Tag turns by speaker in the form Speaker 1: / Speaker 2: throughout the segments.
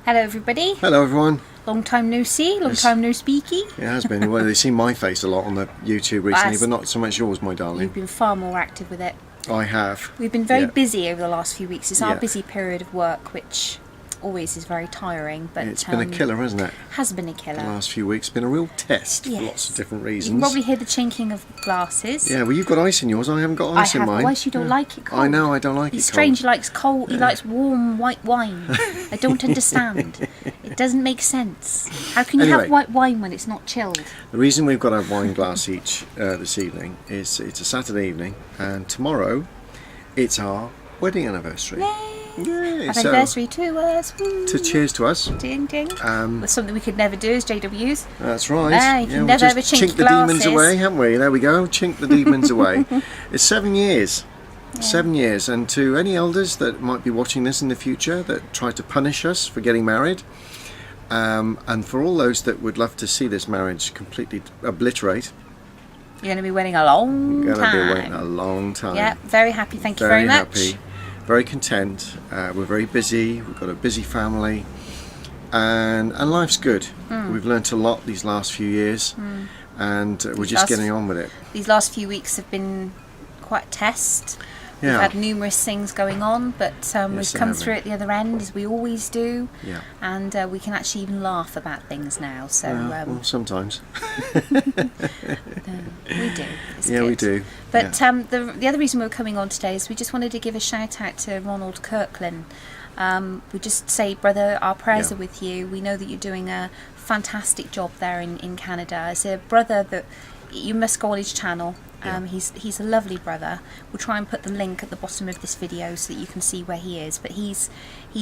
Speaker 1: Hello everybody.
Speaker 2: Hello everyone.
Speaker 1: Long time no see, long time no speaky.
Speaker 2: It has been. Well, they've seen my face a lot on the YouTube recently, but not so much yours, my darling.
Speaker 1: You've been far more active with it.
Speaker 2: I have.
Speaker 1: We've been very busy over the last few weeks. It's our busy period of work, which always is very tiring. But
Speaker 2: it's been a killer, hasn't it?
Speaker 1: Has been a killer.
Speaker 2: The last few weeks, been a real test for lots of different reasons.
Speaker 1: You can probably hear the chinking of glasses.
Speaker 2: Yeah, well, you've got ice in yours. I haven't got ice in mine.
Speaker 1: Otherwise, you don't like it cold.
Speaker 2: I know, I don't like it cold.
Speaker 1: He's strange. He likes cold. He likes warm white wine. I don't understand. It doesn't make sense. How can you have white wine when it's not chilled?
Speaker 2: The reason we've got a wine glass each this evening is it's a Saturday evening, and tomorrow it's our wedding anniversary.
Speaker 1: Yay!
Speaker 2: Yay!
Speaker 1: Happy anniversary to us. Woo.
Speaker 2: To cheers to us.
Speaker 1: Ding ding. That's something we could never do as JWs.
Speaker 2: That's right.
Speaker 1: You can never ever chink
Speaker 2: the demons away, haven't we? There we go. Chink the demons away. It's 7 years. Yeah. 7 years. And to any elders that might be watching this in the future that try to punish us for getting married, and for all those that would love to see this marriage completely obliterate,
Speaker 1: you're going to be waiting a long time.
Speaker 2: You're going to be waiting a long time.
Speaker 1: Yeah, very happy. Thank you very much.
Speaker 2: Very happy. Very content. We're very busy. We've got a busy family, and life's good. We've learnt a lot these last few years, and we're just getting on with it.
Speaker 1: These last few weeks have been quite a test. We've had numerous things going on, but we've come through at the other end, as we always do. Yeah. And we can actually even laugh about things now. So
Speaker 2: well, sometimes.
Speaker 1: We do. It's good.
Speaker 2: We do.
Speaker 1: But the other reason we're coming on today is we just wanted to give a shout out to Ronald Kirkland. We just say, brother, our prayers are with you. We know that you're doing a fantastic job there in Canada. As a brother, that you must go on his channel. He's a lovely brother. We'll try and put the link at the bottom of this video so that you can see where he is. But he's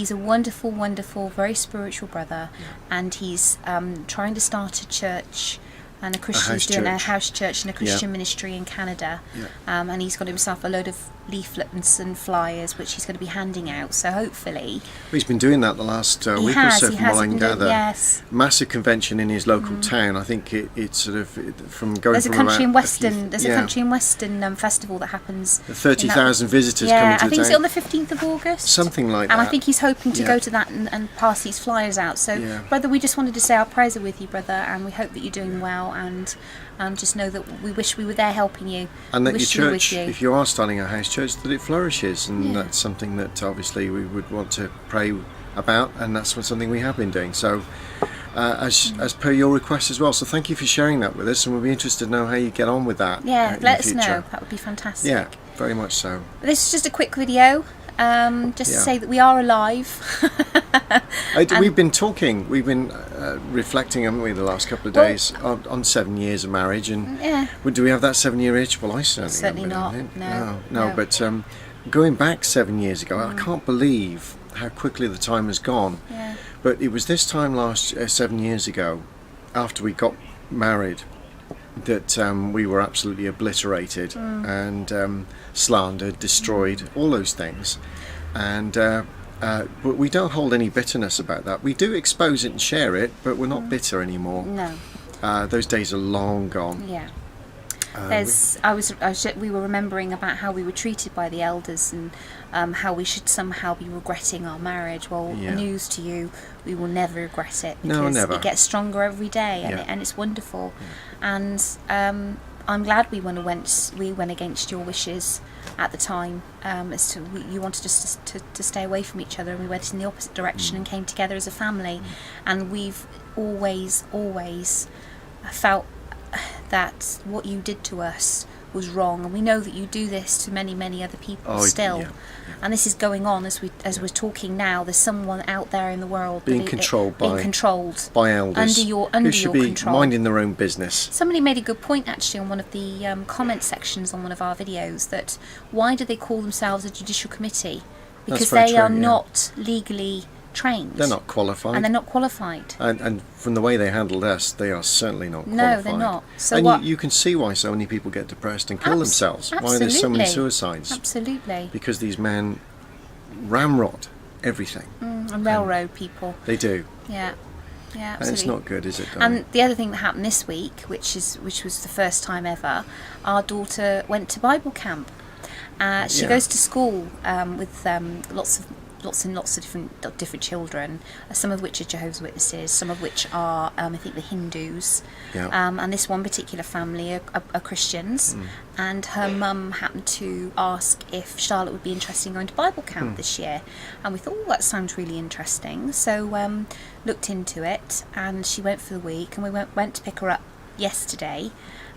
Speaker 1: a wonderful, wonderful, very spiritual brother, and he's trying to start a church and he's doing a house church and a Christian ministry in Canada. And he's got himself a load of leaflets and flyers which he's going to be handing out. So hopefully,
Speaker 2: he's been doing that the last week or so, from what I can gather. Massive convention in his local town. I think it's sort of from going.
Speaker 1: There's a country in Western. There's a country in Western festival that happens.
Speaker 2: 30,000 visitors coming to
Speaker 1: I think it's on the 15th of August.
Speaker 2: Something like that.
Speaker 1: And I think he's hoping to go to that and pass these flyers out. So, brother, we just wanted to say our prayers are with you, brother, and we hope that you're doing well. And just know that we wish we were there helping you.
Speaker 2: And that your church, if you are starting a house church, that it flourishes. And that's something that obviously we would want to pray about, and that's something we have been doing. So as per your request as well. So thank you for sharing that with us, and we'll be interested to know how you get on with that.
Speaker 1: Let us know. That would be fantastic.
Speaker 2: Yeah, very much so.
Speaker 1: This is just a quick video. Just to say that we are alive.
Speaker 2: We've been talking, we've been reflecting, haven't we, the last couple of days on 7 years of marriage, and do we have that 7 year itch? Well, I certainly
Speaker 1: not.
Speaker 2: No. But going back 7 years ago, I can't believe how quickly the time has gone. But it was this time 7 years ago, after we got married, that we were absolutely obliterated and slandered, destroyed, all those things. And but we don't hold any bitterness about that. We do expose it and share it, but we're not bitter anymore.
Speaker 1: No.
Speaker 2: Those days are long gone.
Speaker 1: Yeah. We were remembering about how we were treated by the elders, and how we should somehow be regretting our marriage. Well, news to you, we will never regret it, because it gets stronger every day, and it's wonderful. And I'm glad we went against your wishes at the time. As to you wanted us to stay away from each other, and we went in the opposite direction and came together as a family. And we've always felt that what you did to us was wrong, and we know that you do this to many other people still. And this is going on as we're talking now. There's someone out there in the world
Speaker 2: being controlled by elders
Speaker 1: under your
Speaker 2: who should
Speaker 1: your
Speaker 2: be
Speaker 1: control,
Speaker 2: minding their own business.
Speaker 1: Somebody made a good point actually on one of the comment sections on one of our videos, that why do they call themselves a judicial committee? Because they are not legally trained.
Speaker 2: They're not qualified.
Speaker 1: And they're not qualified.
Speaker 2: And from the way they handled us, they are certainly not qualified.
Speaker 1: No, they're not. So
Speaker 2: and you can see why so many people get depressed and kill themselves. Why there's so many suicides.
Speaker 1: Absolutely.
Speaker 2: Because these men ramrod everything.
Speaker 1: And railroad people.
Speaker 2: They do.
Speaker 1: Yeah. Yeah, absolutely.
Speaker 2: And it's not good, is it, darling?
Speaker 1: And the other thing that happened this week, which was the first time ever, our daughter went to Bible camp. She goes to school with lots of lots and lots of different children, some of which are Jehovah's Witnesses, some of which are I think the Hindus, and this one particular family are Christians, and her mum happened to ask if Charlotte would be interested in going to Bible camp this year, and we thought, that sounds really interesting, so looked into it, and she went for the week, and we went to pick her up yesterday.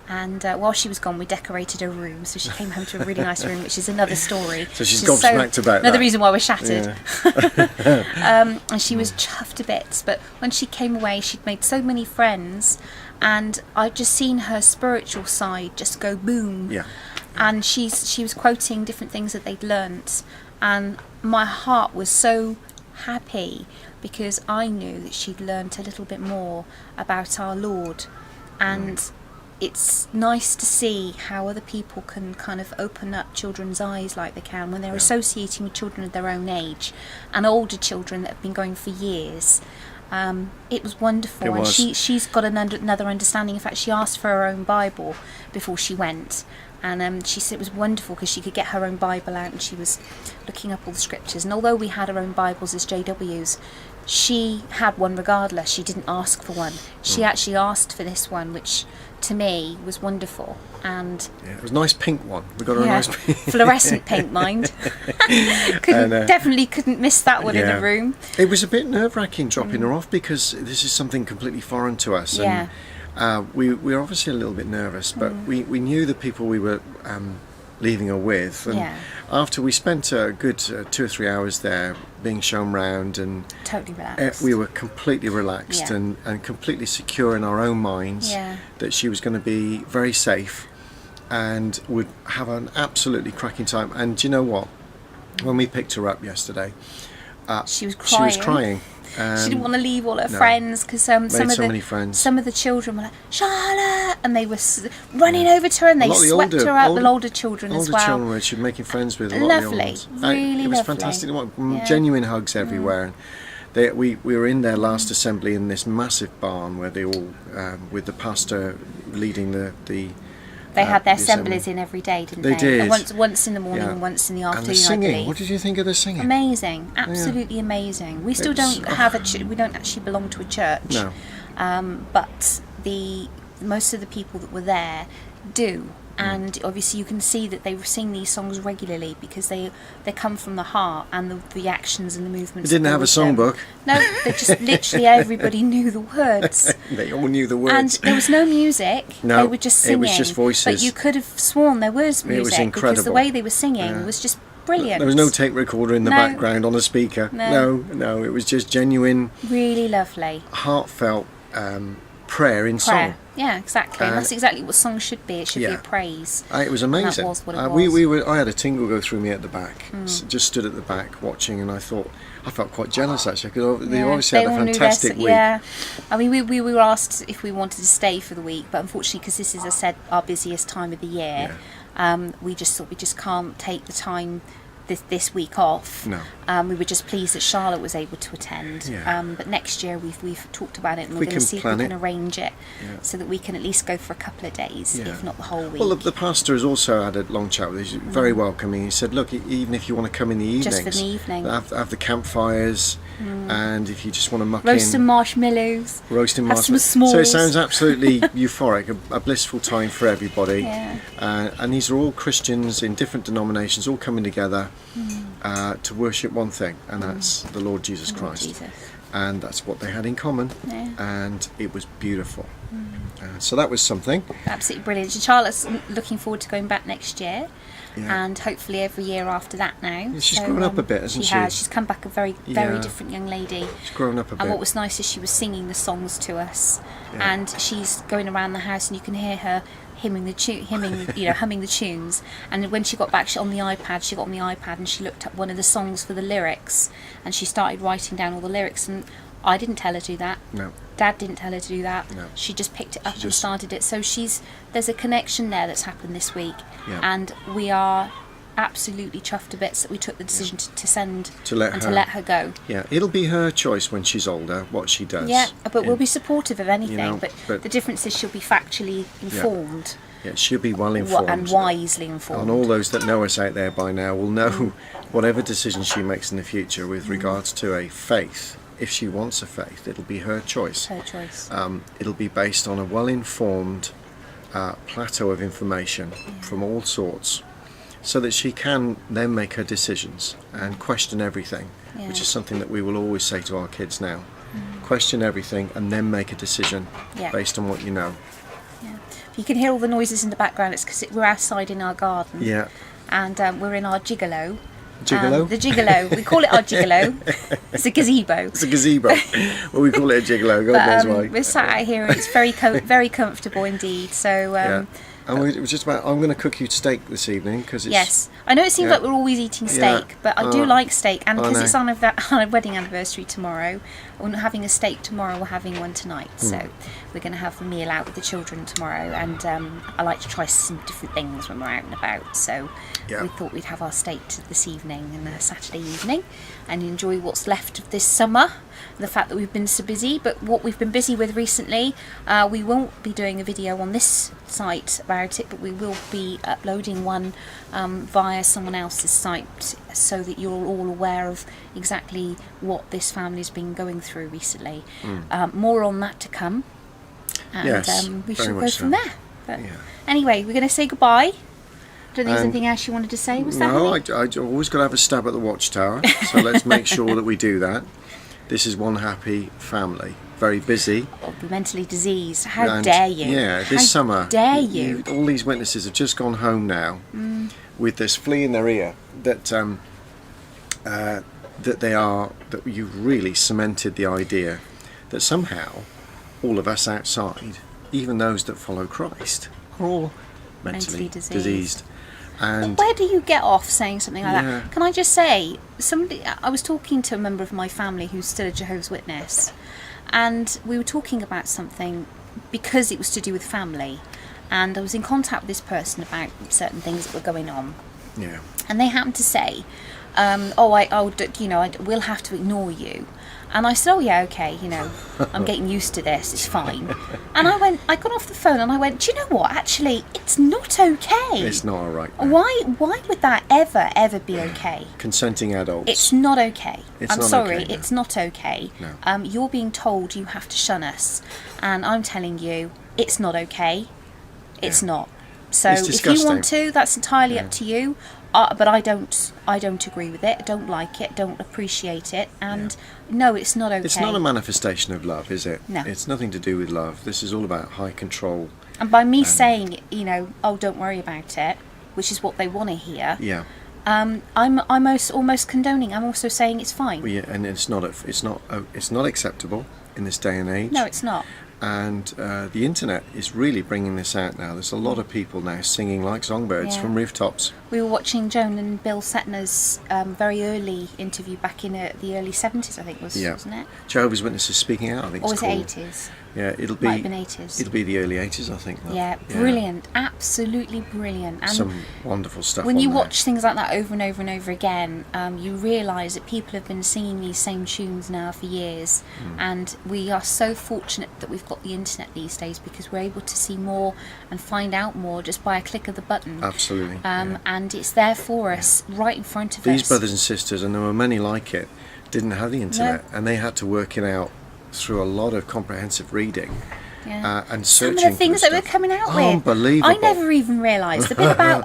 Speaker 1: And while she was gone, we decorated her room, so she came home to a really nice room, which is another story.
Speaker 2: So she's gobsmacked about
Speaker 1: another
Speaker 2: that.
Speaker 1: reason why we're shattered. And she was chuffed to bits. But when she came away, she'd made so many friends, and I'd just seen her spiritual side just go boom.
Speaker 2: Yeah.
Speaker 1: And she was quoting different things that they'd learnt, and my heart was so happy because I knew that she'd learnt a little bit more about our Lord, and it's nice to see how other people can kind of open up children's eyes like they can when they're associating with children of their own age and older children that have been going for years. It was wonderful. And she's got another understanding. In fact, she asked for her own Bible before she went, and she said it was wonderful because she could get her own Bible out, and she was looking up all the scriptures. And although we had our own Bibles as JWs, she had one regardless. She didn't ask for one. She actually asked for this one, which to me was wonderful. And
Speaker 2: it was a nice pink one. We got her a nice pink.
Speaker 1: Fluorescent pink, mind. Definitely couldn't miss that one in the room.
Speaker 2: It was a bit nerve-wracking dropping her off because this is something completely foreign to us.
Speaker 1: Yeah.
Speaker 2: And we were obviously a little bit nervous, but we knew the people we were leaving her with. And after we spent a good 2 or 3 hours there being shown round, and
Speaker 1: totally relaxed,
Speaker 2: we were completely relaxed and completely secure in our own minds that she was going to be very safe and would have an absolutely cracking time. And do you know what? When we picked her up yesterday,
Speaker 1: she was crying. She didn't want to leave all her friends because some of the children were like, Charlotte, and they were running over to her, and they swept her out. The older children as well.
Speaker 2: Older children she was making friends with.
Speaker 1: Lovely, really
Speaker 2: it was fantastic. Genuine hugs everywhere. We were in their last assembly in this massive barn where they all, with the pastor leading the
Speaker 1: they had their assemblies in every day, didn't they?
Speaker 2: They did.
Speaker 1: Once in the morning and once in the afternoon.
Speaker 2: And the singing. What did you think of the singing?
Speaker 1: Amazing, absolutely amazing. We still don't have we don't actually belong to a church.
Speaker 2: No.
Speaker 1: But most of the people that were there do. And obviously you can see that they sing these songs regularly because they come from the heart, and the actions and the movements.
Speaker 2: They didn't have a songbook.
Speaker 1: No, they just literally everybody knew the words.
Speaker 2: They all knew the words.
Speaker 1: And there was no music.
Speaker 2: No,
Speaker 1: they were just singing.
Speaker 2: It was just voices.
Speaker 1: But you could have sworn there was music.
Speaker 2: It was incredible.
Speaker 1: Because the way they were singing was just brilliant.
Speaker 2: There was no tape recorder in the background on a speaker. No, it was just genuine,
Speaker 1: really lovely,
Speaker 2: heartfelt prayer in song.
Speaker 1: Yeah, exactly. And that's exactly what songs should be. It should be a praise.
Speaker 2: It was amazing.
Speaker 1: That was what it was.
Speaker 2: I had a tingle go through me at the back. Just stood at the back watching, and I felt quite jealous actually because they obviously had a fantastic week.
Speaker 1: Yeah, I mean we were asked if we wanted to stay for the week, but unfortunately, because this is, as I said, our busiest time of the year, we just thought we just can't take the time this week off.
Speaker 2: No.
Speaker 1: We were just pleased that Charlotte was able to attend. But next year we've talked about it, and we're going to see if we can arrange it so that we can at least go for a couple of days, if not the whole week.
Speaker 2: Well, the pastor has also had a long chat with us. He's very welcoming. He said, look, even if you want to come in the evenings,
Speaker 1: just for the evening,
Speaker 2: have the campfires, and if you just want to muck
Speaker 1: roast some marshmallows,
Speaker 2: have some s'mores. So it sounds absolutely euphoric, a blissful time for everybody. And these are all Christians in different denominations, all coming together to worship one thing, and that's the Lord Jesus Christ. And that's what they had in common, and it was beautiful. So that was something.
Speaker 1: Absolutely brilliant. Charlotte's looking forward to going back next year, and hopefully every year after that now.
Speaker 2: Yeah, she's grown up a bit, hasn't she?
Speaker 1: She has. She's come back a very different young lady.
Speaker 2: She's grown up a bit.
Speaker 1: And what was nice is she was singing the songs to us, and she's going around the house, and you can hear her humming the tunes. And when she got back, she got on the iPad and she looked up one of the songs for the lyrics, and she started writing down all the lyrics. And I didn't tell her to do that.
Speaker 2: No.
Speaker 1: Dad didn't tell her to do that.
Speaker 2: No.
Speaker 1: She just picked it up and started it. So there's a connection there that's happened this week, and we are absolutely chuffed to bits that we took the decision to let her go.
Speaker 2: Yeah, it'll be her choice when she's older what she does.
Speaker 1: Yeah, but we'll be supportive of anything. But the difference is she'll be factually informed.
Speaker 2: Yeah, she'll be well informed
Speaker 1: and wisely informed.
Speaker 2: And all those that know us out there by now will know whatever decision she makes in the future with regards to a faith. If she wants a faith, it'll be her choice.
Speaker 1: Her choice.
Speaker 2: It'll be based on a well-informed plateau of information from all sorts, so that she can then make her decisions and question everything, which is something that we will always say to our kids now. Question everything and then make a decision based on what you know.
Speaker 1: Yeah. If you can hear all the noises in the background, it's because we're outside in our garden.
Speaker 2: Yeah.
Speaker 1: And we're in our gigolo.
Speaker 2: Gigolo?
Speaker 1: The gigolo. We call it our gigolo. It's a gazebo.
Speaker 2: It's a gazebo. Well, we call it a gigolo. God knows why.
Speaker 1: We're sat out here and it's very very comfortable indeed. So.
Speaker 2: And it was just about, I'm going to cook you steak this evening because it's...
Speaker 1: Yes. I know it seems like we're always eating steak, but I do like steak. And because it's on a wedding anniversary tomorrow, we're not having a steak tomorrow, we're having one tonight. So we're going to have a meal out with the children tomorrow. And I like to try some different things when we're out and about. So we thought we'd have our steak this evening and a Saturday evening and enjoy what's left of this summer. The fact that we've been so busy, but what we've been busy with recently, we won't be doing a video on this site about it, but we will be uploading one via someone else's site so that you're all aware of exactly what this family's been going through recently. More on that to come, and we shall go from there. But anyway, we're going to say goodbye. Don't think there's anything else you wanted to say? Was that
Speaker 2: I always got to have a stab at the watchtower, so let's make sure that we do that. This is one happy family, very busy.
Speaker 1: Mentally diseased. How dare you?
Speaker 2: Yeah, this summer.
Speaker 1: How dare you?
Speaker 2: All these witnesses have just gone home now with this flea in their ear that you've really cemented the idea that somehow all of us outside, even those that follow Christ, are all mentally diseased. And
Speaker 1: where do you get off saying something like that? Can I just say, I was talking to a member of my family who's still a Jehovah's Witness, and we were talking about something because it was to do with family, and I was in contact with this person about certain things that were going on.
Speaker 2: Yeah. And
Speaker 1: they happened to say, we'll have to ignore you. And I said, oh yeah, okay, I'm getting used to this, it's fine. And I got off the phone and I went, do you know what, actually, it's not okay.
Speaker 2: It's not all right.
Speaker 1: No. Why would that ever be okay?
Speaker 2: Consenting adults.
Speaker 1: It's not okay. I'm sorry,
Speaker 2: okay, no.
Speaker 1: It's not okay.
Speaker 2: No.
Speaker 1: You're being told you have to shun us. And I'm telling you, it's not okay. It's not. So if you want to, that's entirely up to you. But I don't agree with it. I don't like it. Don't appreciate it. And no, it's not okay.
Speaker 2: It's not a manifestation of love, is it?
Speaker 1: No.
Speaker 2: It's nothing to do with love. This is all about high control.
Speaker 1: And by me saying, don't worry about it, which is what they want to hear.
Speaker 2: Yeah.
Speaker 1: I'm almost condoning. I'm also saying it's fine.
Speaker 2: Well, yeah, and it's not acceptable in this day and age.
Speaker 1: No, it's not.
Speaker 2: And the internet is really bringing this out now. There's a lot of people now singing like songbirds from rooftops.
Speaker 1: We were watching Joan Bill Cetnar's very early interview back in the early 70s, I think, wasn't it?
Speaker 2: Jehovah's Witnesses Speaking Out, I think it's called.
Speaker 1: Or was it 80s?
Speaker 2: Yeah,
Speaker 1: Might have been 80s.
Speaker 2: It'll be the early 80s, I think.
Speaker 1: Yeah, brilliant. Absolutely brilliant. And
Speaker 2: some wonderful stuff
Speaker 1: when you
Speaker 2: there.
Speaker 1: watch things like that over and over and over again, you realise that people have been singing these same tunes now for years. And we are so fortunate that we've got the internet these days because we're able to see more and find out more just by a click of the button.
Speaker 2: Absolutely.
Speaker 1: And it's there for us, right in front of us.
Speaker 2: These brothers and sisters, and there were many like it, didn't have the internet, and they had to work it out through a lot of comprehensive reading and searching.
Speaker 1: Some of the things that we're coming out with.
Speaker 2: Unbelievable.
Speaker 1: I never even realised. The bit about,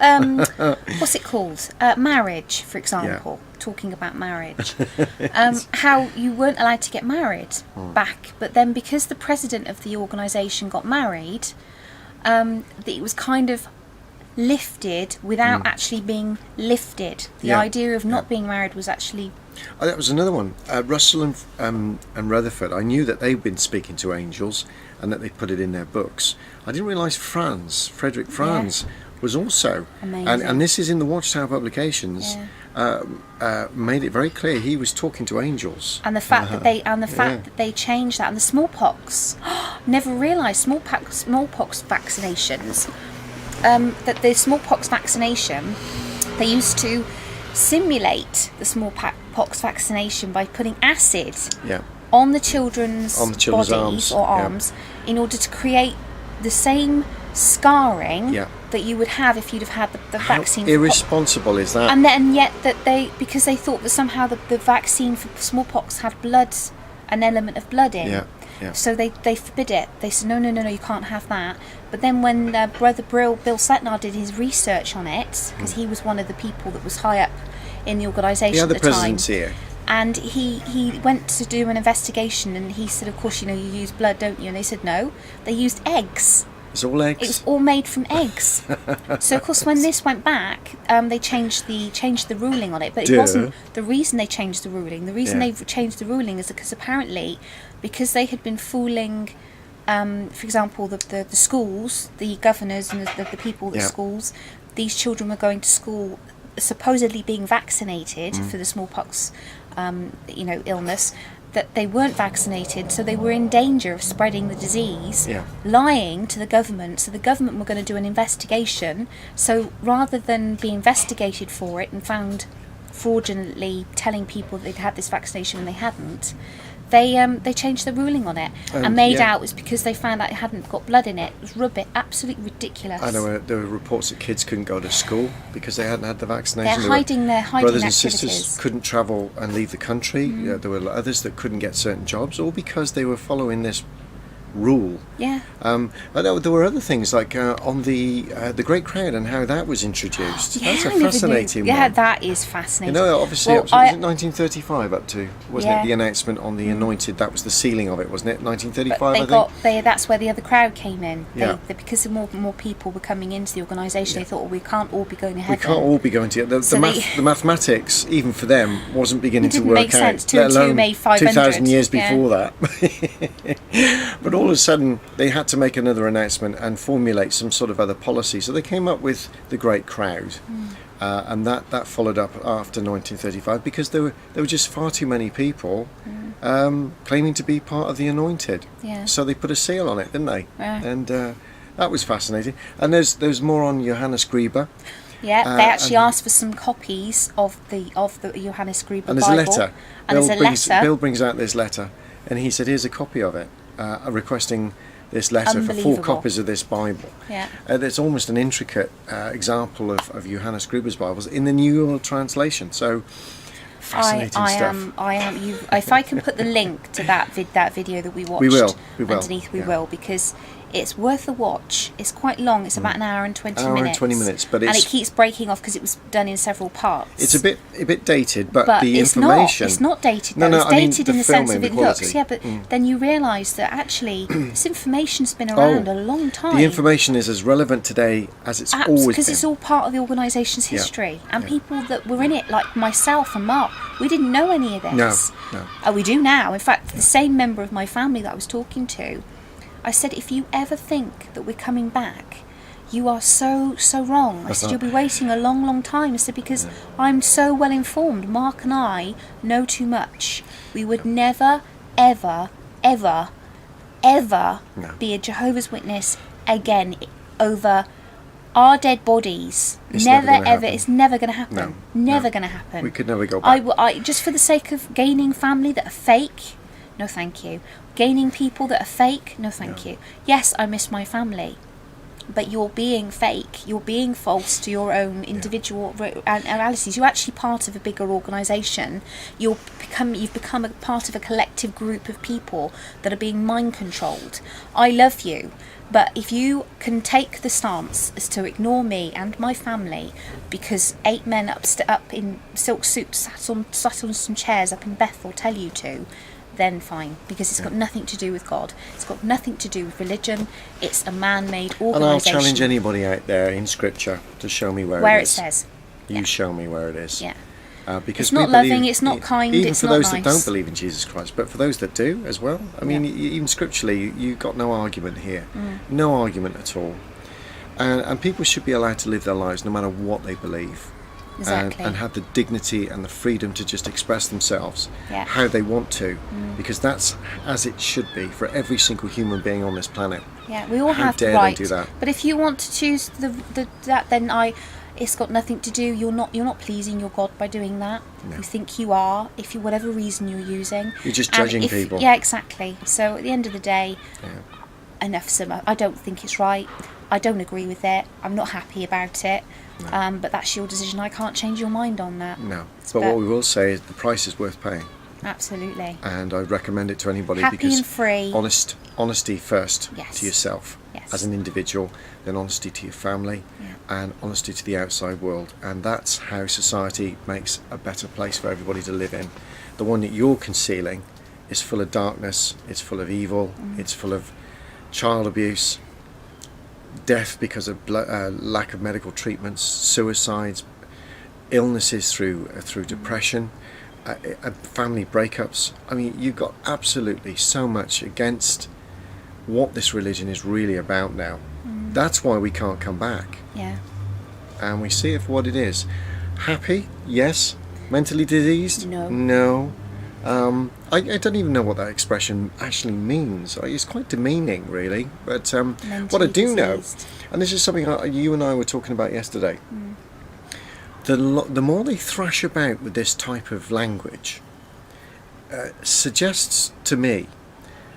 Speaker 1: what's it called? Marriage, for example. Talking about marriage. How you weren't allowed to get married back, but then because the president of the organisation got married, it was kind of lifted without actually being lifted. The idea of not being married was actually...
Speaker 2: Oh, that was another one. Russell and Rutherford, I knew that they'd been speaking to angels and that they put it in their books. I didn't realise Frederick Franz was also.
Speaker 1: Amazing.
Speaker 2: And this is in the Watchtower publications. Made it very clear he was talking to angels.
Speaker 1: And the fact that they changed that, and the smallpox, never realised smallpox vaccinations. That the smallpox vaccination, They used to simulate the smallpox vaccination by putting acid on the children's bodies or arms in order to create the same scarring that you would have if you'd have had the vaccine.
Speaker 2: How irresponsible is that?
Speaker 1: And yet that because they thought that somehow the vaccine for smallpox had an element of blood in. So they forbid it. They said, no, you can't have that. But then when Brother Bill Cetnar did his research on it, because he was one of the people that was high up in the organisation at the time.
Speaker 2: Here.
Speaker 1: And he went to do an investigation, and he said, of course, you use blood, don't you? And they said, no, they used eggs.
Speaker 2: It's all eggs?
Speaker 1: It was all made from eggs. So, of course, when this went back, they changed the ruling on it. But it wasn't the reason they changed the ruling. The reason they changed the ruling is because apparently, because they had been fooling, for example, the schools, the governors and the people at the schools, these children were going to school supposedly being vaccinated for the smallpox, illness, that they weren't vaccinated, so they were in danger of spreading the disease, lying to the government. So the government were going to do an investigation. So rather than be investigated for it and found fraudulently telling people that they'd had this vaccination when they hadn't, they changed the ruling on it and made out it was because they found out it hadn't got blood in it. It was absolutely ridiculous.
Speaker 2: I know there were reports that kids couldn't go to school because they hadn't had the vaccination.
Speaker 1: They're hiding
Speaker 2: brothers
Speaker 1: activities.
Speaker 2: And sisters couldn't travel and leave the country. There were others that couldn't get certain jobs, all because they were following this rule. But there were other things like on the Great Crowd and how that was introduced. That's a fascinating one.
Speaker 1: That is fascinating.
Speaker 2: Obviously, was it 1935 up to, wasn't it, the announcement on the anointed? That was the sealing of it, wasn't it? 1935, I think.
Speaker 1: That's where the other crowd came in. Because more people were coming into the organisation, they thought, well, we can't all be going to heaven.
Speaker 2: We can't all be going to the mathematics, even for them, wasn't beginning to work
Speaker 1: make
Speaker 2: out.
Speaker 1: Sense. 2 and 2 made 500.
Speaker 2: 2,000 years before that. But all of a sudden, they had to make another announcement and formulate some sort of other policy. So they came up with the Great Crowd, and that followed up after 1935 because there were just far too many people claiming to be part of the anointed. So they put a seal on it, didn't they? And that was fascinating. And there's more on Johannes Gruber.
Speaker 1: They actually asked for some copies of the Johannes Gruber
Speaker 2: and there's
Speaker 1: Bible.
Speaker 2: A letter. Bill brings out this letter, and he said, "Here's a copy of it." Requesting this letter for 4 copies of this Bible. It's almost an intricate example of Johannes Gruber's Bibles in the New World Translation. So fascinating stuff.
Speaker 1: If I can put the link to that video that we watched,
Speaker 2: we will.
Speaker 1: Underneath, we will, because it's worth a watch. It's quite long. It's about an hour and 20 minutes.
Speaker 2: But
Speaker 1: it keeps breaking off because it was done in several parts.
Speaker 2: It's a bit dated, but the information...
Speaker 1: It's not dated, though. It's dated in the sense of it looks. But then you realise that actually this information's been around a long time.
Speaker 2: The information is as relevant today as it's always been.
Speaker 1: Because it's all part of the organisation's history. And people that were in it, like myself and Mark, we didn't know any of this. No. We do now. In fact, the same member of my family that I was talking to, I said, if you ever think that we're coming back, you are so wrong. I said, you'll be waiting a long, long time. I said, because I'm so well informed. Mark and I know too much. We would never, ever, ever, ever be a Jehovah's Witness again over our dead bodies. It's never going to happen. Never going to happen.
Speaker 2: We could never go back.
Speaker 1: I just for the sake of gaining family that are fake, no thank you. Gaining people that are fake, no thank you. Yes, I miss my family, but you're being fake. You're being false to your own individual analyses. You're actually part of a bigger organisation. You've become a part of a collective group of people that are being mind controlled. I love you, but if you can take the stance as to ignore me and my family because 8 men up in silk suits sat on some chairs up in Bethel tell you to, then fine, because it's got nothing to do with God. It's got nothing to do with religion. It's a man-made organisation.
Speaker 2: And I'll challenge anybody out there in Scripture to show me where it is.
Speaker 1: Says.
Speaker 2: You show me where it is. Because
Speaker 1: it's not loving, it's not kind, it's not nice.
Speaker 2: Even for those that don't believe in Jesus Christ, but for those that do as well. I mean, even scripturally, you've got no argument here. No argument at all. And people should be allowed to live their lives no matter what they believe.
Speaker 1: Exactly.
Speaker 2: And have the dignity and the freedom to just express themselves how they want to, because that's as it should be for every single human being on this planet.
Speaker 1: We all have the right.
Speaker 2: They do that?
Speaker 1: But if you want to choose that, then It's got nothing to do. You're not pleasing your God by doing that.
Speaker 2: No.
Speaker 1: You think you are, if you whatever reason you're using.
Speaker 2: You're just judging people.
Speaker 1: Yeah, exactly. So at the end of the day, enough's enough. I don't think it's right. I don't agree with it. I'm not happy about it. No. But that's your decision. I can't change your mind on that.
Speaker 2: No. But what we will say is the price is worth paying.
Speaker 1: Absolutely.
Speaker 2: And I'd recommend it to anybody
Speaker 1: Happy
Speaker 2: because
Speaker 1: and free.
Speaker 2: Honesty first to yourself as an individual, then honesty to your family, and honesty to the outside world. And that's how society makes a better place for everybody to live in. The one that you're concealing is full of darkness, it's full of evil, it's full of child abuse, death because of lack of medical treatments, suicides, illnesses through depression, family breakups. I mean, you've got absolutely so much against what this religion is really about now. That's why we can't come back.
Speaker 1: Yeah.
Speaker 2: And we see it for what it is. Happy? Yes. Mentally diseased?
Speaker 1: No.
Speaker 2: No. I don't even know what that expression actually means. It's quite demeaning, really. But what I do know, and this is something you and I were talking about yesterday, the more they thrash about with this type of language, suggests to me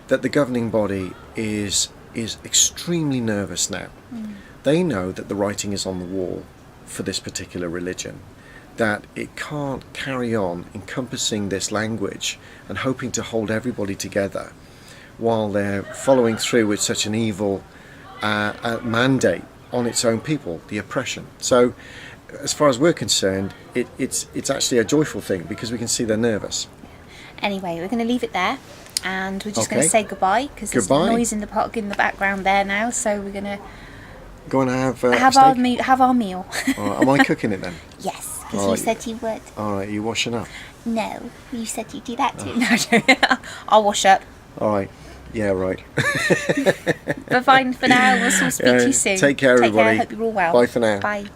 Speaker 2: that the governing body is extremely nervous now. They know that the writing is on the wall for this particular religion, that it can't carry on encompassing this language and hoping to hold everybody together while they're following through with such an evil mandate on its own people, the oppression. So as far as we're concerned, it's actually a joyful thing because we can see they're nervous. Anyway, we're going to leave it there. And we're just going to say goodbye because there's noise in the background there now. So we're going to go and have our meal. Am I cooking it then? Yes, because you said you would. All right, are you washing up? No, you said you'd do that too. No, I'll wash up. All right. Yeah, right. But fine for now. We'll speak to you soon. Take care, everybody. Take care. Hope you're all well. Bye for now. Bye.